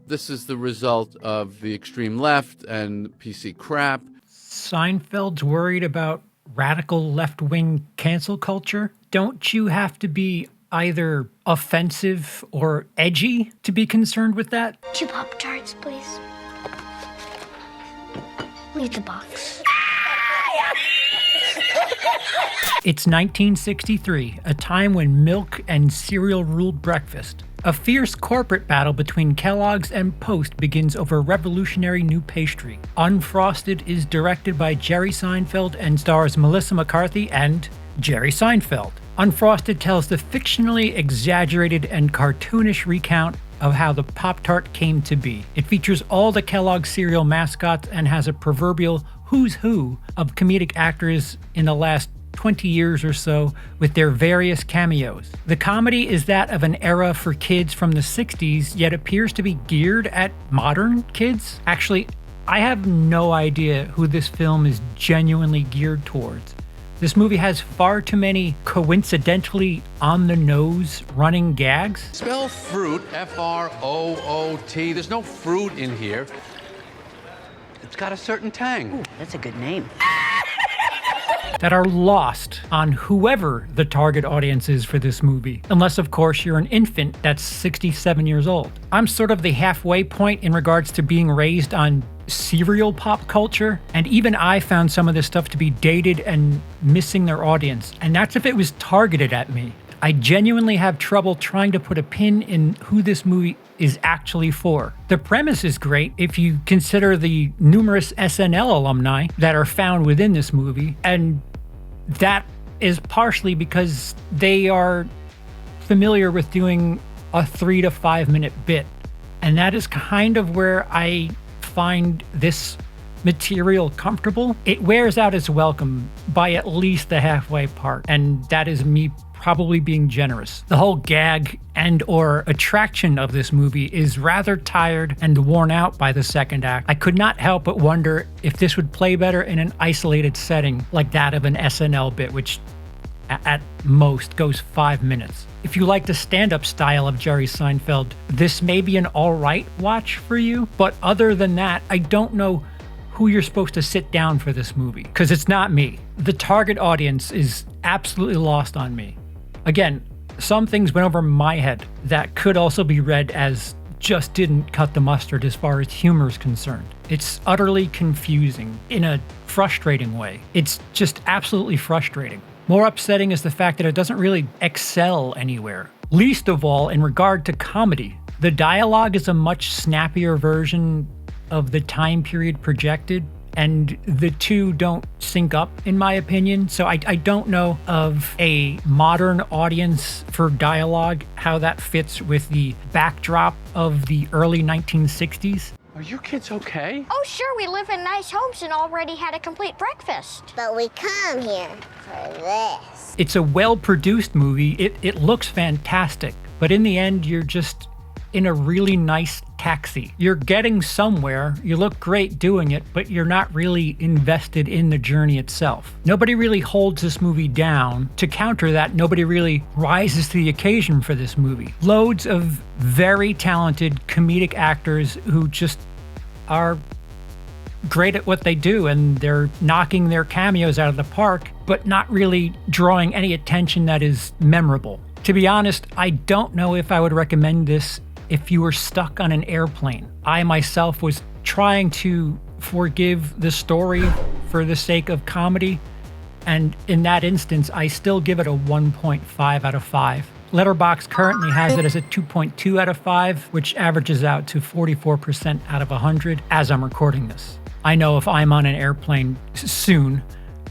This is the result of the extreme left and PC crap. Seinfeld's worried about radical left-wing cancel culture. Don't you have to be either offensive or edgy to be concerned with that? 2 Pop-Tarts, please. Leave the box. It's 1963, a time when milk and cereal ruled breakfast. A fierce corporate battle between Kellogg's and Post begins over a revolutionary new pastry. Unfrosted is directed by Jerry Seinfeld and stars Melissa McCarthy and Jerry Seinfeld. Unfrosted tells the fictionally exaggerated and cartoonish recount of how the Pop-Tart came to be. It features all the Kellogg's cereal mascots and has a proverbial who's who of comedic actors in the last 20 years or so with their various cameos. The comedy is that of an era for kids from the 60s, yet appears to be geared at modern kids. Actually, I have no idea who this film is genuinely geared towards. This movie has far too many coincidentally on-the-nose running gags. Spell fruit, F-R-O-O-T. There's no fruit in here. It's got a certain tang. Ooh, that's a good name. That are lost on whoever the target audience is for this movie. Unless, of course, you're an infant that's 67 years old. I'm sort of the halfway point in regards to being raised on cereal pop culture, and even I found some of this stuff to be dated and missing their audience, and that's if it was targeted at me. I genuinely have trouble trying to put a pin in who this movie is actually for. The premise is great if you consider the numerous SNL alumni that are found within this movie, and that is partially because they are familiar with doing a 3 to 5 minute bit, and that is kind of where I find this material comfortable. It wears out its welcome by at least the halfway part, and that is me probably being generous. The whole gag and or attraction of this movie is rather tired and worn out by the second act. I could not help but wonder if this would play better in an isolated setting like that of an SNL bit, which at most goes 5 minutes. If you like the stand-up style of Jerry Seinfeld, this may be an alright watch for you, but other than that, I don't know who you're supposed to sit down for this movie, because it's not me. The target audience is absolutely lost on me. Again, some things went over my head that could also be read as just didn't cut the mustard as far as humor is concerned. It's utterly confusing in a frustrating way. It's just absolutely frustrating. More upsetting is the fact that it doesn't really excel anywhere. Least of all in regard to comedy. The dialogue is a much snappier version of the time period projected, and the two don't sync up in my opinion. So I don't know of a modern audience for dialogue, how that fits with the backdrop of the early 1960s. Are you kids okay? Oh, sure, we live in nice homes and already had a complete breakfast. But we come here for this. It's a well-produced movie. It looks fantastic, but in the end, you're just in a really nice taxi. You're getting somewhere, you look great doing it, but you're not really invested in the journey itself. Nobody really holds this movie down. To counter that, nobody really rises to the occasion for this movie. Loads of very talented comedic actors who just are great at what they do, and they're knocking their cameos out of the park, but not really drawing any attention that is memorable. To be honest, I don't know if I would recommend this if you were stuck on an airplane. I myself was trying to forgive the story for the sake of comedy, and in that instance, I still give it a 1.5 out of 5. Letterboxd currently has it as a 2.2 out of 5, which averages out to 44% out of 100 as I'm recording this. I know if I'm on an airplane soon,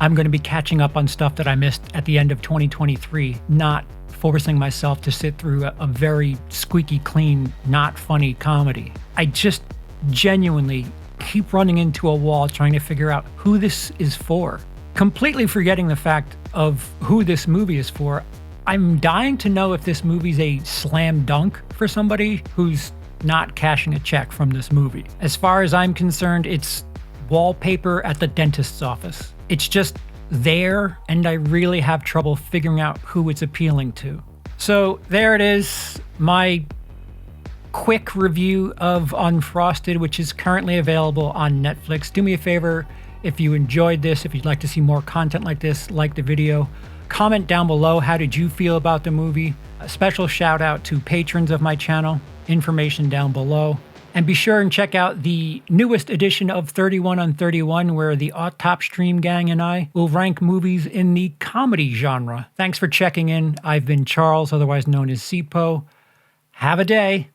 I'm going to be catching up on stuff that I missed at the end of 2023, not forcing myself to sit through a very squeaky clean, not funny comedy. I just genuinely keep running into a wall trying to figure out who this is for. Completely forgetting the fact of who this movie is for, I'm dying to know if this movie's a slam dunk for somebody who's not cashing a check from this movie. As far as I'm concerned, it's wallpaper at the dentist's office. It's just there, and I really have trouble figuring out who it's appealing to. So there it is, my quick review of Unfrosted, which is currently available on Netflix. Do me a favor, if you enjoyed this, if you'd like to see more content like this, like the video. Comment down below, how did you feel about the movie? A special shout out to patrons of my channel. Information down below. And be sure and check out the newest edition of 31 on 31, where the Top Stream Gang and I will rank movies in the comedy genre. Thanks for checking in. I've been Charles, otherwise known as Sipo. Have a day.